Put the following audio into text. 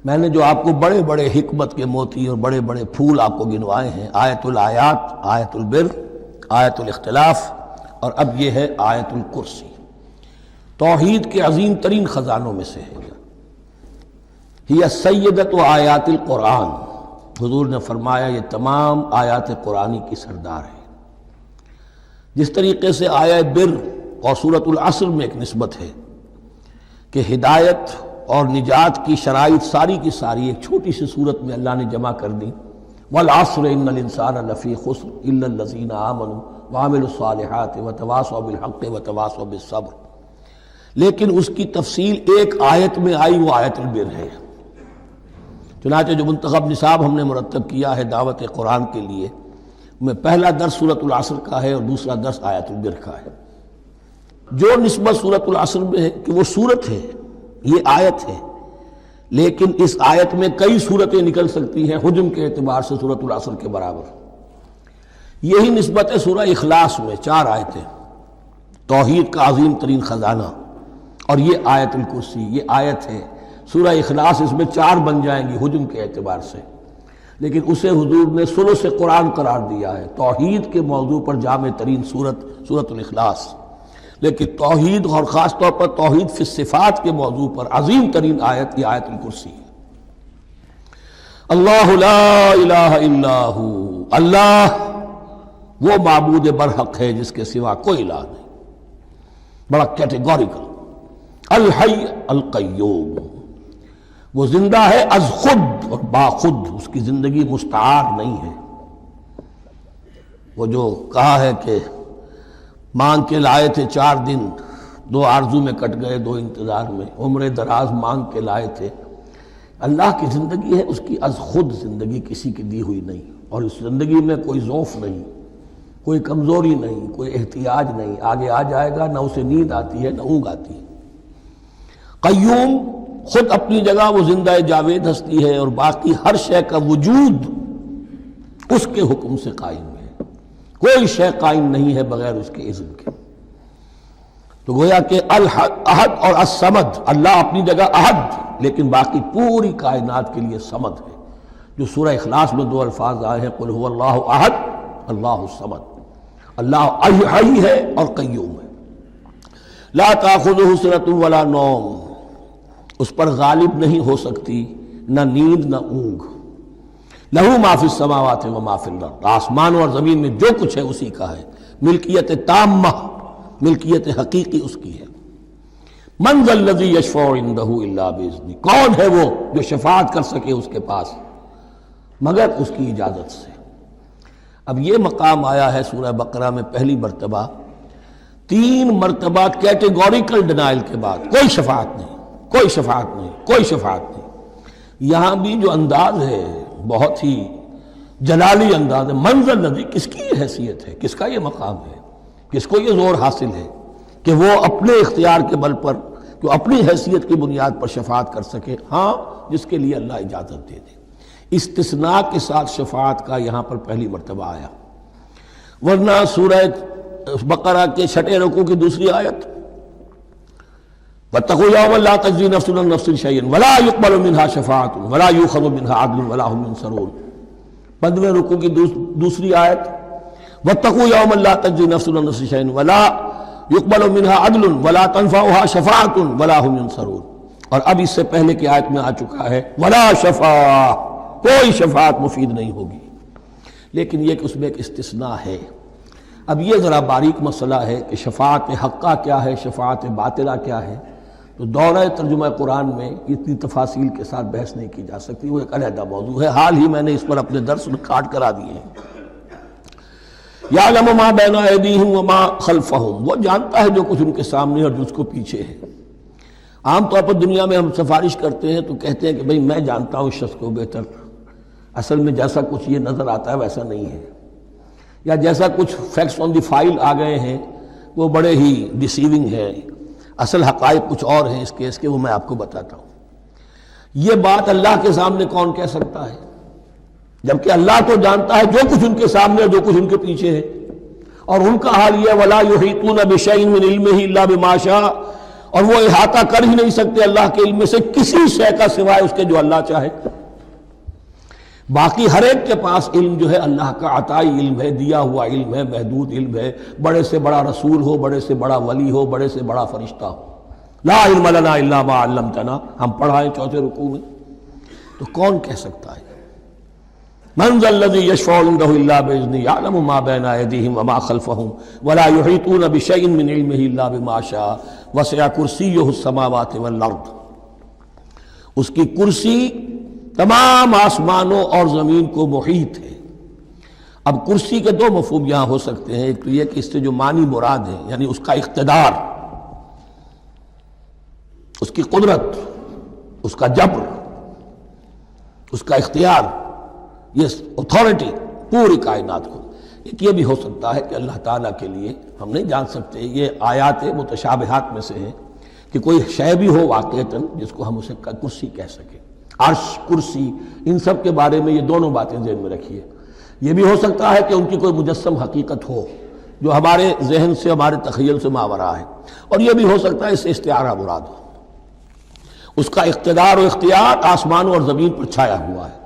میں نے جو آپ کو بڑے بڑے حکمت کے موتی اور بڑے بڑے پھول آپ کو گنوائے ہیں، آیت الآیات، آیت البر، آیت الاختلاف، اور اب یہ ہے آیت الکرسی، توحید کے عظیم ترین خزانوں میں سے ہے۔ ہی سیدۃ آیات القرآن، حضور نے فرمایا یہ تمام آیات قرآنی کی سردار ہے۔ جس طریقے سے آیہ بر اور سورۃ العصر میں ایک نسبت ہے کہ ہدایت اور نجات کی شرائط ساری کی ساری ایک چھوٹی سی صورت میں اللہ نے جمع کر دی، والعصر ان الانسان لفی خسر الا الذین آمنوا وعملوا الصالحات وتواصوا بالحق وتواصوا بالصبر، لیکن اس کی تفصیل ایک آیت میں آئی، وہ آیت البر ہے۔ چنانچہ جو منتخب نصاب ہم نے مرتب کیا ہے دعوت قرآن کے لیے، میں پہلا درس سورۃ العصر کا ہے اور دوسرا درس آیت البر کا ہے۔ جو نسبت سورۃ العصر میں ہے کہ وہ سورت ہے، یہ آیت ہے، لیکن اس آیت میں کئی صورتیں نکل سکتی ہیں حجم کے اعتبار سے سورۃ العصر کے برابر۔ یہی نسبت ہے سورہ اخلاص میں، 4 آیتیں، توحید کا عظیم ترین خزانہ، اور یہ آیت الکرسی، یہ آیت ہے۔ سورہ اخلاص اس میں 4 بن جائیں گی حجم کے اعتبار سے، لیکن اسے حضور نے ثلث قرآن قرار دیا ہے۔ توحید کے موضوع پر جامع ترین سورۃ الاخلاص، لیکن توحید اور خاص طور پر توحید فی الصفات کے موضوع پر عظیم ترین آیت یہ آیت الکرسی ہے۔ اللہ لا الہ الا ہو، اللہ وہ معبود برحق ہے جس کے سوا کوئی الہ نہیں، بڑا کیٹیگوریکل۔ الحی القیوم، وہ زندہ ہے از خود اور با خود، اس کی زندگی مستعار نہیں ہے۔ وہ جو کہا ہے کہ مانگ کے لائے تھے 4 دن، 2 آرزو میں کٹ گئے 2 انتظار میں، عمر دراز مانگ کے لائے تھے۔ اللہ کی زندگی ہے، اس کی از خود زندگی، کسی کی دی ہوئی نہیں، اور اس زندگی میں کوئی ضعف نہیں، کوئی کمزوری نہیں، کوئی احتیاج نہیں، آگے آ جائے گا، نہ اسے نیند آتی ہے نہ اونگ آتی ہے۔ قیوم، خود اپنی جگہ وہ زندہ جاوید ہستی ہے، اور باقی ہر شے کا وجود اس کے حکم سے قائم ہے، کوئی شے قائم نہیں ہے بغیر اس کے اذن کے۔ تو گویا کہ احد اور الصمد، اللہ اپنی جگہ احد، لیکن باقی پوری کائنات کے لیے صمد ہے، جو سورہ اخلاص میں 2 الفاظ آئے ہیں، قل هو اللہ احد اللہ الصمد۔ اللہ حی ہے اور قیوم ہے، لا تاخذہ سنۃ ولا نوم، اس پر غالب نہیں ہو سکتی نہ نیند نہ اونگ۔ لہو ما فی السماوات و ما فی الارض، آسمانوں اور زمین میں جو کچھ ہے اسی کا ہے، ملکیت تامہ، ملکیت حقیقی اس کی ہے۔ من ذا الذی یشفع عندہ الا باذنہ، کون ہے وہ جو شفاعت کر سکے اس کے پاس مگر اس کی اجازت سے۔ اب یہ مقام آیا ہے سورہ بقرہ میں پہلی مرتبہ، 3 مرتبہ کیٹیگوریکل ڈینائل کے بعد، کوئی شفاعت نہیں، کوئی شفاعت نہیں، کوئی شفاعت نہیں۔ یہاں بھی جو انداز ہے بہت ہی جلالی انداز ہے، منظر نظری، کس کی یہ حیثیت ہے، کس کا یہ مقام ہے، کس کو یہ زور حاصل ہے کہ وہ اپنے اختیار کے بل پر، جو اپنی حیثیت کی بنیاد پر شفاعت کر سکے؟ ہاں، جس کے لیے اللہ اجازت دے دے۔ استثناء کے ساتھ شفاعت کا یہاں پر پہلی مرتبہ آیا، ورنہ سورہ بقرہ کے 6 رکوع کی دوسری آیت، واتقوا یوما لا تجزی نفس عن نفس شیئا ولا یقبل منها شفاعۃ ولا یؤخذ منها عدل ولا هم ينصرون۔ 15ویں رکوع کی دوسری آیت، واتقوا یوما لا تجزی نفس عن نفس شیئا ولا یقبل منها عدل ولا تنفعها شفاعۃ ولا هم ينصرون۔ اور اب اس سے پہلے کی آیت میں آ چکا ہے ولا شفاعہ، کوئی شفاعت مفید نہیں ہوگی، لیکن یہ کہ اس میں ایک استثناء ہے۔ اب یہ ذرا باریک مسئلہ ہے کہ شفاعت حقہ کیا ہے، شفاعت باطلہ کیا ہے، تو دورہ ترجمہ قرآن میں اتنی تفاصیل کے ساتھ بحث نہیں کی جا سکتی، وہ ایک علیحدہ موضوع ہے۔ حال ہی میں نے اس پر اپنے درس ریکارڈ کرا دیے ہیں۔ یعلم ما بین ایدیہم وما خلفہم، وہ جانتا ہے جو کچھ ان کے سامنے اور جو اس کو پیچھے ہے۔ عام طور پر دنیا میں ہم سفارش کرتے ہیں تو کہتے ہیں کہ بھئی میں جانتا ہوں اس شخص کو بہتر، اصل میں جیسا کچھ یہ نظر آتا ہے ویسا نہیں ہے، یا جیسا کچھ فیکٹس آن دی فائل آ گئے ہیں وہ بڑے ہی ڈیسیونگ ہیں، اصل حقائق کچھ اور ہیں اس کیس کے، وہ میں آپ کو بتاتا ہوں۔ یہ بات اللہ کے سامنے کون کہہ سکتا ہے، جبکہ اللہ تو جانتا ہے جو کچھ ان کے سامنے اور جو کچھ ان کے پیچھے ہے، اور ان کا حال یہ وَلَا يُحِيطُونَ بِشَيْءٍ مِّنْ عِلْمِهِ إِلَّا بِمَا شَاءَ، اور وہ احاطہ کر ہی نہیں سکتے اللہ کے علم سے کسی شے کا سوائے اس کے جو اللہ چاہے۔ باقی ہر ایک کے پاس علم جو ہے اللہ کا عطائی علم ہے، دیا ہوا علم ہے، محدود علم ہے، بڑے سے بڑا رسول ہو، بڑے سے بڑا ولی ہو، بڑے سے بڑا فرشتہ ہو۔ لا علم لنا الا ما علمتنا، ہم پڑھائیں چوتھے رکوع میں، تو کون کہہ سکتا ہے؟ من ذا الذی یشفع عنده الا باذنہ یعلم ما بین ایدیہم وما خلفہم ولا یحیطون بشیء من علمہ الا بما شاء وسع کرسیہ السماوات والارض۔ اس کی کرسی تمام آسمانوں اور زمین کو محیط ہے۔ اب کرسی کے دو مفہوم یہاں ہو سکتے ہیں، ایک تو یہ کہ اس سے جو معنی مراد ہے یعنی اس کا اقتدار، اس کی قدرت، اس کا جبر، اس کا اختیار، یہ اتھارٹی پوری کائنات کو۔ ایک یہ بھی ہو سکتا ہے کہ اللہ تعالیٰ کے لیے ہم نہیں جان سکتے، یہ آیات متشابہات میں سے ہیں کہ کوئی شے بھی ہو واقعتاً جس کو ہم اسے کرسی کہہ سکیں۔ عرش، کرسی، ان سب کے بارے میں یہ دونوں باتیں ذہن میں رکھیے۔ یہ بھی ہو سکتا ہے کہ ان کی کوئی مجسم حقیقت ہو جو ہمارے ذہن سے، ہمارے تخیل سے ماورا ہے، اور یہ بھی ہو سکتا ہے اس سے استعارہ مراد ہو۔ اس کا اقتدار و اختیار آسمانوں اور زمین پر چھایا ہوا ہے۔